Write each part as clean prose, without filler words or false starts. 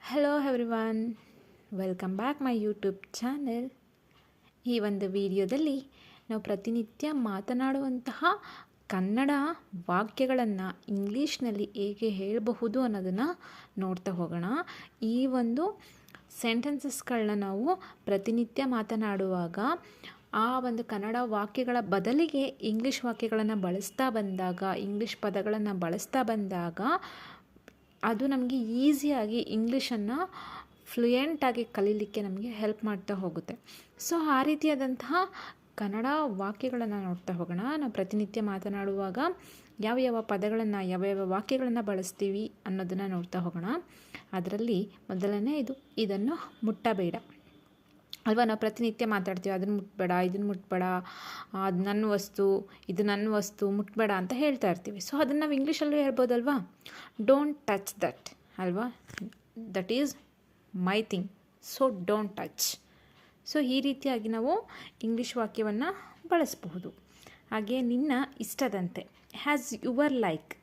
Hello everyone, welcome back my YouTube channel. ಈ ಒಂದು ವಿಡಿಯೋದಲ್ಲಿ ನಾವು ಪ್ರತಿನಿತ್ಯ ಮಾತನಾಡುವಂತಹ ಕನ್ನಡ ವಾಕ್ಯಗಳನ್ನು ಇಂಗ್ಲೀಷ್ನಲ್ಲಿ ಹೇಗೆ ಹೇಳಬಹುದು ಅನ್ನೋದನ್ನು ನೋಡ್ತಾ ಹೋಗೋಣ. ಈ ಒಂದು ಸೆಂಟೆನ್ಸಸ್ಗಳನ್ನ ನಾವು ಪ್ರತಿನಿತ್ಯ ಮಾತನಾಡುವಾಗ ಆ ಒಂದು ಕನ್ನಡ ವಾಕ್ಯಗಳ ಬದಲಿಗೆ ಇಂಗ್ಲೀಷ್ ವಾಕ್ಯಗಳನ್ನು ಬಳಸ್ತಾ ಬಂದಾಗ, ಇಂಗ್ಲೀಷ್ ಪದಗಳನ್ನು ಬಳಸ್ತಾ ಬಂದಾಗ ಅದು ನಮಗೆ ಈಸಿಯಾಗಿ ಇಂಗ್ಲೀಷನ್ನು ಫ್ಲೂಯೆಂಟಾಗಿ ಕಲೀಲಿಕ್ಕೆ ನಮಗೆ ಹೆಲ್ಪ್ ಮಾಡ್ತಾ ಹೋಗುತ್ತೆ. ಸೊ ಆ ರೀತಿಯಾದಂತಹ ಕನ್ನಡ ವಾಕ್ಯಗಳನ್ನು ನೋಡ್ತಾ ಹೋಗೋಣ. ನಾವು ಪ್ರತಿನಿತ್ಯ ಮಾತನಾಡುವಾಗ ಯಾವ ಪದಗಳನ್ನು, ಯಾವ ವಾಕ್ಯಗಳನ್ನು ಬಳಸ್ತೀವಿ ಅನ್ನೋದನ್ನು ನೋಡ್ತಾ ಹೋಗೋಣ. ಅದರಲ್ಲಿ ಮೊದಲನೇ ಇದನ್ನು ಮುಟ್ಟಬೇಡ ಅಲ್ವಾ. ನಾವು ಪ್ರತಿನಿತ್ಯ ಮಾತಾಡ್ತೀವಿ, ಅದನ್ನು ಮುಟ್ಬೇಡ, ಇದನ್ನು ಮುಟ್ಬೇಡ, ಅದು ನನ್ನ ವಸ್ತು, ಇದು ನನ್ನ ವಸ್ತು, ಮುಟ್ಬೇಡ ಅಂತ ಹೇಳ್ತಾ ಇರ್ತೀವಿ. ಸೊ ಅದನ್ನು ನಾವು ಇಂಗ್ಲೀಷಲ್ಲೂ ಹೇಳ್ಬೋದಲ್ವಾ. ಡೋಂಟ್ ಟಚ್ ದಟ್ ಅಲ್ವಾ. That is my thing, so don't touch. So ಈ ರೀತಿಯಾಗಿ ನಾವು ಇಂಗ್ಲೀಷ್ ವಾಕ್ಯವನ್ನು ಬಳಸಬಹುದು. ಹಾಗೆ ನಿನ್ನ ಇಷ್ಟದಂತೆ, ಹ್ಯಾಸ್ ಯುವರ್ ಲೈಕ್.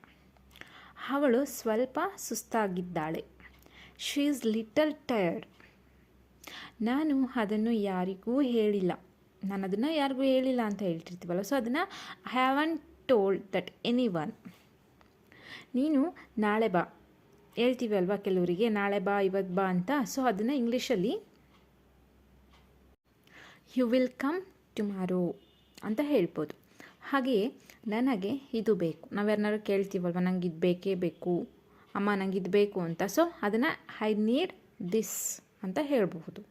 ಅವಳು ಸ್ವಲ್ಪ ಸುಸ್ತಾಗಿದ್ದಾಳೆ. She is little tired. ನಾನು ಅದನ್ನು ಯಾರಿಗೂ ಹೇಳಿಲ್ಲ. ನಾನು ಅದನ್ನು ಯಾರಿಗೂ ಹೇಳಿಲ್ಲ ಅಂತ ಹೇಳ್ತಿರ್ತೀವಲ್ಲ. ಸೊ ಅದನ್ನು I haven't told that anyone. ನೀನು ನಾಳೆ ಬಾ ಹೇಳ್ತೀವಿ ಅಲ್ವಾ ಕೆಲವರಿಗೆ, ನಾಳೆ ಬಾ, ಇವತ್ತು ಬಾ ಅಂತ. ಸೊ ಅದನ್ನು ಇಂಗ್ಲೀಷಲ್ಲಿ ಯು ವಿಲ್ ಕಮ್ ಟುಮಾರೋ ಅಂತ ಹೇಳ್ಬೋದು. ಹಾಗೆಯೇ ನನಗೆ ಇದು ಬೇಕು. ನಾವು ಯಾರನ್ನಾರು ಕೇಳ್ತೀವಲ್ವ, ನಂಗೆ ಇದು ಬೇಕೇ ಬೇಕು ಅಮ್ಮ, ನಂಗೆ ಇದು ಬೇಕು ಅಂತ. ಸೊ ಅದನ್ನು ಐ ನೀಡ್ ದಿಸ್ ಅಂತ ಹೇಳಬಹುದು.